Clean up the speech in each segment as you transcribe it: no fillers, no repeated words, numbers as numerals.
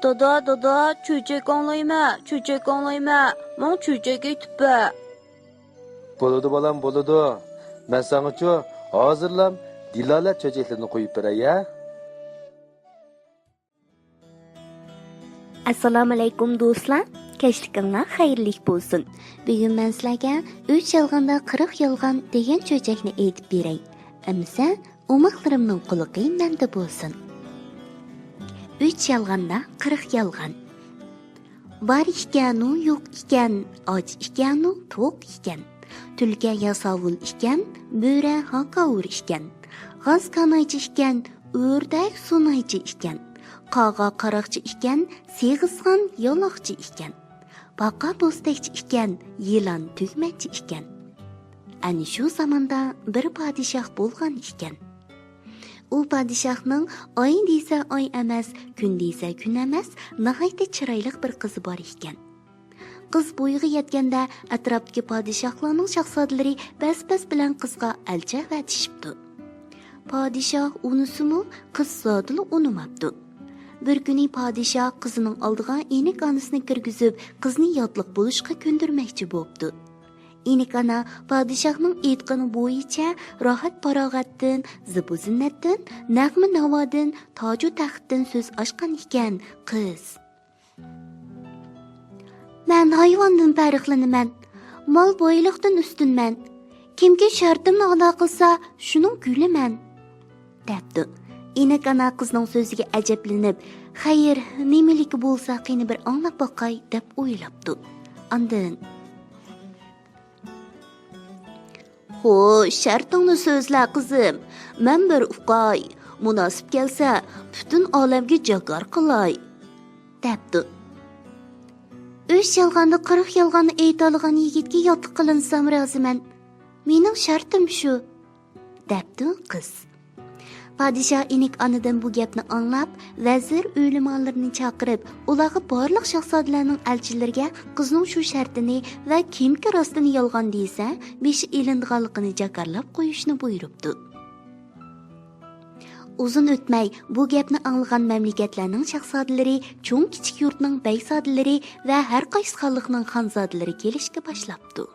Dada, çöçek anlayma, Mon çöçek etip Boludu balam, boludu. Ben sana şu hazırlam, dilalet çöçeklerini koyup bere ya. Assalomu alaykum do'stlar. Kechlikinglar xayrli bo'lsin. Bugun men sizlarga 3 yolg'onda 40 yolg'on degan cho'chakni aytib beray. Amsa, umoqlarimning quliqi menda bo'lsin. 3 yolg'onda 40 yolg'on. Bor ekanu, yo'q ekan, och ekanu, to'q ekan. Tulka yasovul ekan, bo'ra haqovur ekan. G'oz kanaychi ekan, o'rdak sunaychi ekan. Qağa qaraqchi ekan, seg'izg'an yaloqchi ekan. Baqa bo'stakchi ekan, yilon tugmakchi ekan. Ani shu zamonda bir podshoh bo'lgan ekan. U podshohning oy desa oy emas, kun desa kun emas, nihoyatda chiroyli bir qizi bor ekan. Qiz bo'yiga yetganda atrofdagi podshohlarning shahzodalari bas-bas bilan qizga alcha va tishibdi. Podshoh unisimu qiz zodili unimabdi. Bir kuni podshoh qizining oldiga enik onasini kirgizib, qizni yodliq bo'lishga ko'ndirmoqchi bo'libdi. Enik ona podshohning aytgani bo'yicha rohat farog'atdan, zibu-zinnatdan, nag'ma navodan, toju taxtdan so'z ochgan ekan qiz. Men hayvondan farqlanaman, mol boyliqdan ustunman. Kimga shartimni ado qilsa, shuning guliman, debdi. Enik ana qizning so'ziga ajablanib, "Xayr, nimaligi bo'lsa, qani bir anglab boqay" deb o'ylabdi. Ondan "Xo'sh, shartingni so'zla qizim. Men bir uqay, munosib kelsa, butun olamga jagar qilay", debdi. 3 yolg'onni 40 yolg'onni ayta olgan yigitga yotib qilinsam roziman. Mening shartim shu, debdi qiz. Podshoh enik onadan bu gapni anglab, vazir o'limonlarini chaqirib, ularga barliq shahzodalarning elchilariga qizning shu shartini va kimki rostini yolg'on desa, beshi ilindiganligini jakarlab qo'yishni buyuribdi. Uzun o'tmay bu gapni anglagan mamlakatlarning shahzodalari, cho'ng kichik yurtning bayzodalari va har qaysi xalqning xonzodalari kelishga boshlabdi.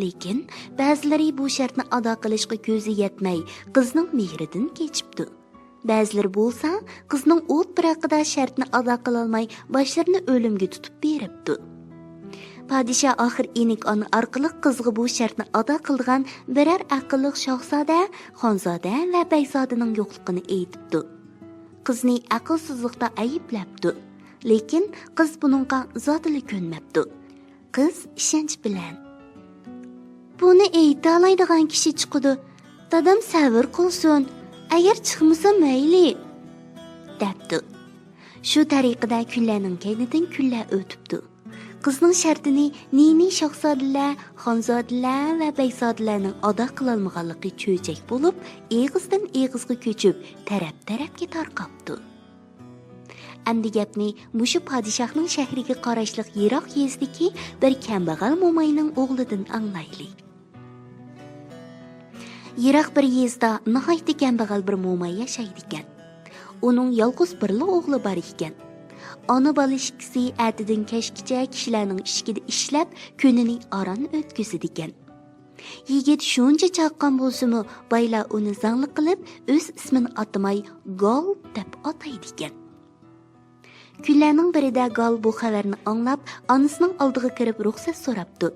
Lekin ba'zilari bu shartni ado qilishga ko'zi yetmay, qizning mehridan kechibdi. Ba'zilari bo'lsa, qizning o't biraqida shartni ado qila olmay, boshlarini o'limga tutib beribdi. Podshoh oxir enik ona orqali qizga bu shartni ado qilgan biror aqlli shahzoda, xonzoda va bayzodaning yo'qligini aytibdi. Qizni aqlsizlikda ayblabdi. Lekin qiz buningga zotili ko'nmabdi. Qiz ishonch bilan "Buni ayta oladigan kishi chiqdi. Dadam sabr qilsin. Agar chiqmasa mayli", debdi. Shu tariqada kunlarning kaynidan kunlar o'tibdi. Qizning shartini nini shahzodalar, xonzodalar va bayzodalarning ado qila olmaganligi cho'chak bo'lib, eg'izdan eg'izga ko'chib, taraf-tarafga tarqabdi. Endi gapni mushu podshohning shahriga qarashli yiroq yezdiki bir kambag'al mo'mayning o'g'lidan anglaylik. Yiroq bir yezda nihoyatda kambag'al bir mo'may yashaydi ekan. Uning yolg'iz birli o'g'li bor ekan. Ona bola ikkisi atidan kechgacha kishilarning ishida ishlab, kunini oron o'tkazadi ekan. Yigit shuncha chaqqan bo'lsa-mu, baylar uni zangli qilib, o'z ismini atamay Gol deb ataydi ekan. Kunlarning birida Gol bu xabarni anglab, onasining oldiga kirib ruxsat so'rabdi.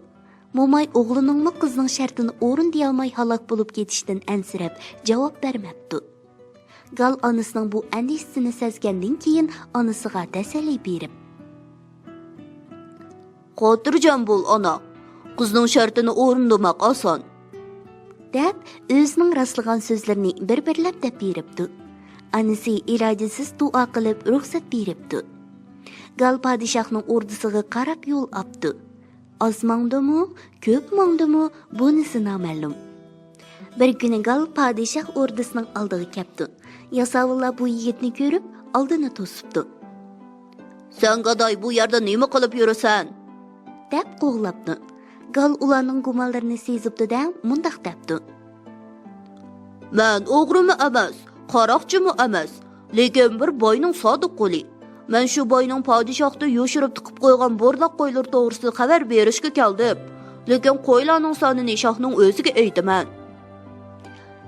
Mo'may o'g'lining qizning shartini o'rindiy olmay halok bo'lib ketishdan ansirab javob bermabdi. Gal onasining bu andisini sezgandan keyin onasiga tasalli berib, "Xotirjam bo'l ona. Qizning shartini o'rindamoq oson", deb o'zining rostlagan so'zlarini bir-birlab deb beribdi. Onasi ilojisiz duo qilib ruxsat beribdi. Gal podshohning ordisiga qarab yo'l olibdi. Osmondimi, ko'p mondimi, bunisi noma'lum. Bir kuni Gal podshoh ordisining oldiga keldi. Yasovullar bu yigitni ko'rib, oldini to'sibdi. "Sen gadoy bu yerda nima qilib yurasan?" deb qo'g'labdi. Gal ularning gumonlarini sezibdi-da, mundaq debdi: "Men o'g'rimi emas, qaroqchimi emas, lekin bir boyning sodiq qo'li. Men shu boyning podshohda yoshirib tiqib qo'ygan bo'rdoq qo'ylar to'g'risida xabar berishga keldim. Lekin qo'ylarning sonini shohning o'ziga aytaman.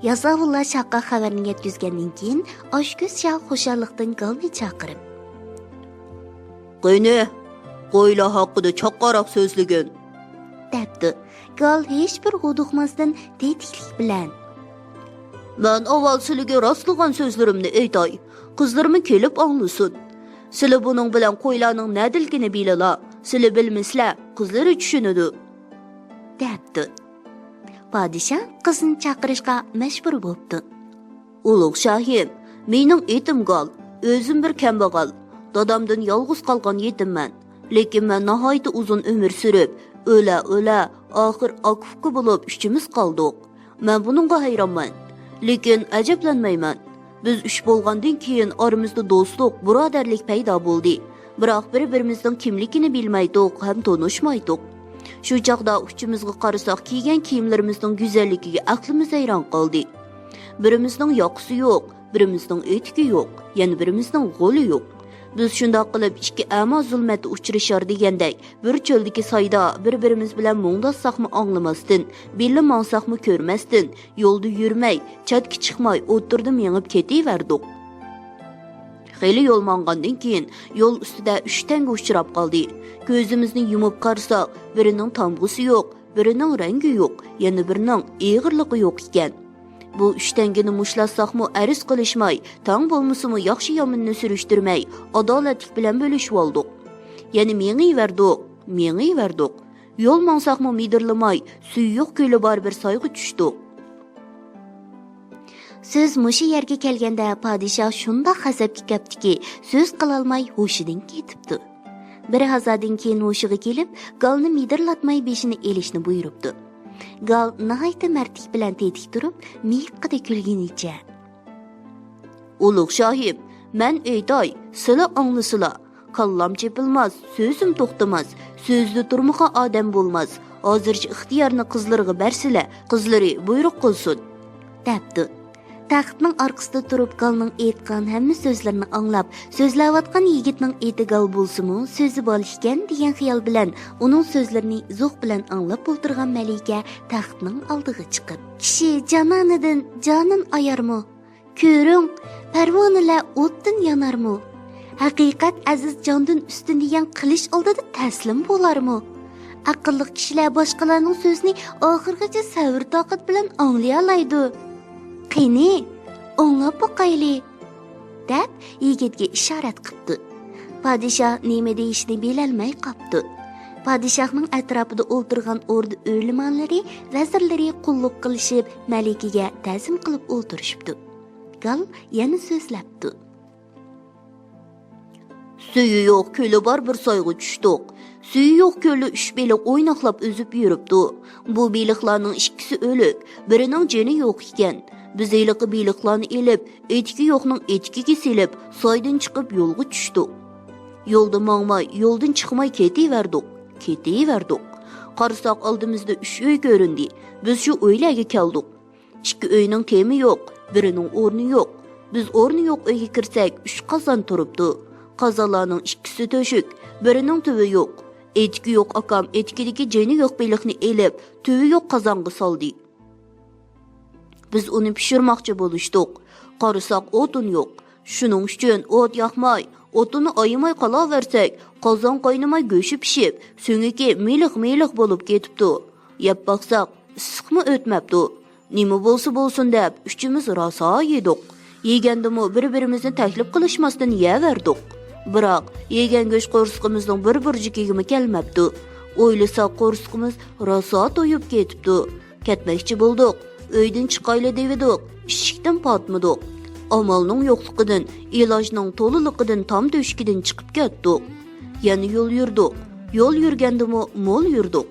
Yasavulla shohga xabarni yetkazgandan keyin oshko'z shoh xushalliqdan Galni chaqirib, "Qani, qo'ylar haqida chaqqaroq so'zligin." debdi. Gal hech bir g'uduqmasdan tetiklik bilan, "Men avval sizlarga rostlagan so'zlarimni aytay. Qizlarim kelib anglasin. Sizlar buning bilan qo'ylarning nadilgini bilala. Sizlar bilmisizlar, qizlari tushunadi." debdi. Podshoh qizni chaqirishga majbur bo'ldi. "Ulug' shohim, mening etim Gal, o'zim bir kambag'al. Dadamdan yolg'iz qolgan yetimman. Lekin men nihoyat uzun umr surib, o'la oxir akufka bo'lib uchimiz qoldik. Men buningga hayronman. Lekin ajablanmayman. Biz uch bo'lgandan keyin oramizda do'stlik, birodarlik paydo bo'ldi. Biroq bir-birimizning kimligini bilmaydik, ham tanishmaydik. Shu chaqda uchimizga qarasak, kiygan kiyimlarimizning go'zalligiga aqlimiz hayron qoldi. Birimizning yoqisi yo'q, birimizning etigi yo'q, yana birimizning g'oli yo'q. Biz shundoq qilib ikki amo zulmatga uchrashar degandek, bir cho'ldagi soyda bir-birimiz bilan mungdassaqmi anglamasdan, belli mansaqmi ko'rmasdan, yo'lda yurmay, chatga chiqmay o'tirdim yengib ketaverdik. Xeyli yo'l mangandan keyin yo'l ustida 3 tanga uchrab qoldi. Ko'zimizni yumib qarasak, birining tamg'isi yo'q, birining rangi yo'q, yana birining eg'irligi yo'q ekan. Bu 3 tangani mushlassaqmi ariz qilishmay, tang bo'lmasimi yaxshi yomonini surishtirmay, adolatlik bilan bo'lishib oldik. Yana mengiyverdik. Yo'l mansaqmi midirlamay, suv yo'q ko'li bor bir soyga tushdik. Siz mushu yerga kelganda podshoh shundoq g'azabga ketdiki, so'z qilolmay hushidan ketibdi. Bir hazardan keyin hushiga kelib, Galni midirlatmay beshini elishni buyuribdi. Gal nihoyat mardlik bilan tetik turib, miyiqqida kulganicha, "Ulug' shohim, men aytay, sizlar anglasizlar. Kallam chepilmas, so'zim to'xtamas, so'zda turmagan odam bo'lmas. Hozircha ixtiyorni qizlarga bersizlar, qizlari buyruq qilsin." debdi. Taxtning orqasida turib Galning aytgan hamma so'zlarini anglab, so'zlayotgan yigitning eti Gal bo'lsa-mu, so'zi bo'lishgan degan xiyol bilan uning so'zlarini zuq bilan anglab o'tirgan malika taxtning oldiga chiqib, "Kishi jononidan jonin ayarmi? Ko'ring, parvonalar o'tdan yonarmi? Haqiqat aziz jondan ustun degan qilish oldida taslim bo'larmi? Aqlli kishilar boshqalarning so'zini oxirgacha sabr toqat bilan anglay oladi. Qani, anglab boqayli," deb yigitga ishorat qildi. Podshoh nima deyishni bilolmay qopdi. Podshohning atrofida o'tirgan o'rda o'limonlari, vazirlari qulluq qilishib, malikaga ta'zim qilib o'tirishibdi. Gal yana so'zlabdi. "Suyi yo'q ko'li bor bir soyga tushdik. Suyi yo'q ko'li 3 beliq o'ynoqlab o'zib yuribdi. Bu beliqlarning ikkisi o'lik, birining joni yo'q ekan. Biz eliqi beliqlarni elib, etiki yo'qning etikiga selib, soydan chiqib yo'lga tushdik. Yo'lda mangmay, yo'ldan chiqmay ketaverdik. Qarasak oldimizda 3 uy ko'rindi. Biz shu uylarga keldik. 2 uyning temi yo'q, birining o'rni yo'q. Biz o'rni yo'q uyga kirsak 3 qozon turibdi. Qozonlarning ikkisi to'shik, birining tuvi yo'q. Etiki yo'q akam etikidagi joni yo'q beliqni elib, tuvi yo'q qozonga soldi. Biz uni pishirmoqchi bo'lishdik. Qarasak o'tin yo'q. Shuning uchun o't yoqmay, o'tini ayamay qolaversak, qozon qaynamay go'shi pishib, so'ngiki meliq bo'lib ketibdi. Yeb baqsaq, issiqmi o'tmabdi. Nima bo'lsa bo'lsin deb uchimiz rosa yedik. Yegandimi bir-birimizni taklif qilishmasdan yeverdik. Biroq yegan go'sht qo'rsqimizning bir burjikiga kelmabdi. O'ylasak qo'rsqimiz rosa to'yib ketibdi. Ketmoqchi bo'ldik. Uydan chiqayli dedik, eshikdan patmadik. Amalning yo'qligidan, ilojning to'liligidan tam to'shkidan chiqib ketdik. Yana yo'l yurdik. Yo'l yurgandimi mo'l yurdik.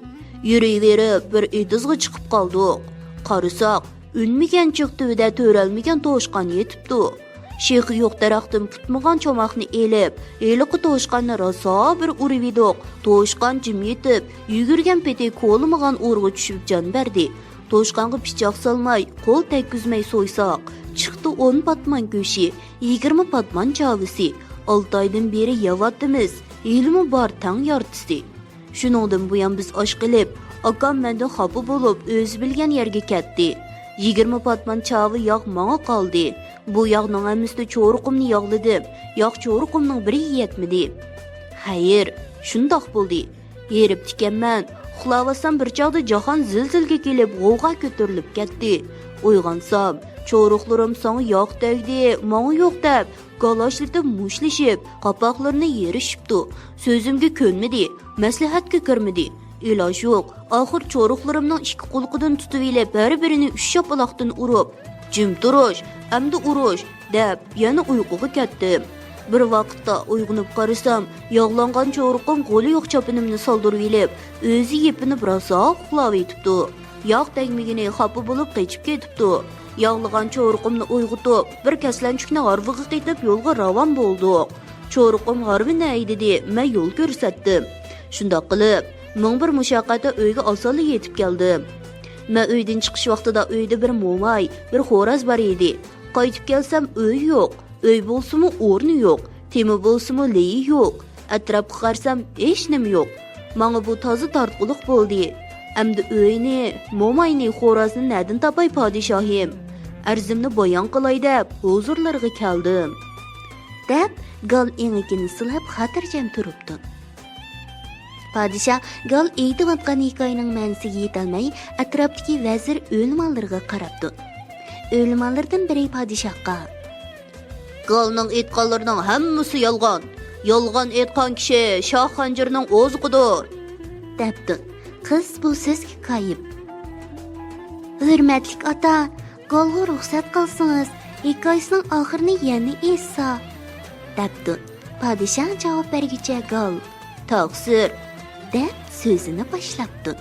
Yuraverib bir idizga chiqib qoldik. Qarasak, unmagan chiqtuvida to'ralmagan to'shqon yetibdi. Sheyx yo'q daraxtim putmagan chomoqni elib, eliqi to'shqonni rosa bir urividik. To'shqon jim yetib, yugurgan peti qo'lmagan o'rg'a tushib jon berdi. To'shqonga pichoq solmay, qo'l tekkizmay so'ysoq, chiqdi 10 patman go'shi, 20 patman chavisi. 6 aydan beri yavatdimiz. Ilmi bor tang yartısı. Shuningdan buyon biz osh qilib, akam mendan xafa bo'lib, o'zi bilgan yerga ketdi. 20 patman chavi yog' menga qoldi. Bu yog'ning hammasi cho'riqimni yog'ladim. Yog' cho'riqimning biri yetmadi. Hayır, shundoq bo'ldi. Yerib tikanman. Uxlavasam bir chog'da jahon zilzilga kelib, g'ovg'a ko'tarilib ketdi. Uyg'onsam, cho'riqlarim sanga yog' tegdi, menga yo'q deb, galashlatib mushlashib, qapoqlarini yerishibdi. So'zimga ko'nmadi, maslahatga kirmadi. Iloj yo'q. Oxir cho'riqlarimning ikki qo'lqidan tutib elib, bir-birini 3 shapaloqdan urib, "Jim turish, endi urush" deb yana uyquga ketdim. Bir vaqtda uyg'onib qarasam, yog'langan cho'riqim qo'li yo'q chopinimni soldirib elib, o'zi yepinib rosa uxlab etibdi. Yog' tegmagini xafa bo'lib qechib ketibdi. Yog'lagan cho'riqimni uyg'otib, bir kaslanchukni g'arviga qetib yo'lga ravon bo'ldik. Cho'riqim g'arvi nay dedi, men yo'l ko'rsatdim. Shundoq qilib, ming bir mushaqqatda uyga osonlik yetib keldim. Men uydan chiqish vaqtida uyda bir mo'may, bir xo'roz bor edi. Qaytib kelsam uy yo'q. Uy bo'lsa-mu o'rni yo'q, temi bo'lsa-mu leyi yo'q. Atrofga qarsam hech nima yo'q. Menga bu toza tortquliq bo'ldi. Endi uyni, mo'mayni, xo'rozni nadin topay podshohim? Arzimni bayon qilay deb huzurlarga keldim. deb gal engikini silab xotirjam turibdi. Podshoh gal aytayotgan hikoyaning ma'nosiga yetolmay atrofdagi vazir o'lmonlarga qarabdi. O'lmonlardan biri podshohga: Galning aytganlarining hammasi yolg'on. Yolg'on aytgan kishi Shoh Xanjirning o'ziqidir. debdi. Qiz bu so'zga qoyib: "Hurmatli ota, galga ruxsat qilsangiz, hikoyasining oxirini yana esa" debdi. Podshoh javob bergicha gal: "Taqsir" deb so'zini boshlabdi.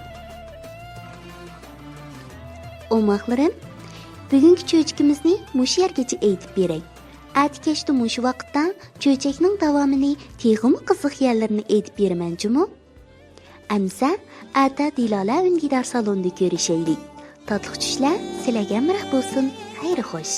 O'moqlarim, bugungi cho'chkimizni mush yergacha aytib beray. Atkashda mush vaqtda cho'chakning davomini, teg'imi qiziq yerlarini aytib beraman jumu. Amsa ata Dilola ungidor salonda ko'rishaylik. Tatli tushlar sizlarga hamroh bo'lsin. Xayr xo'sh.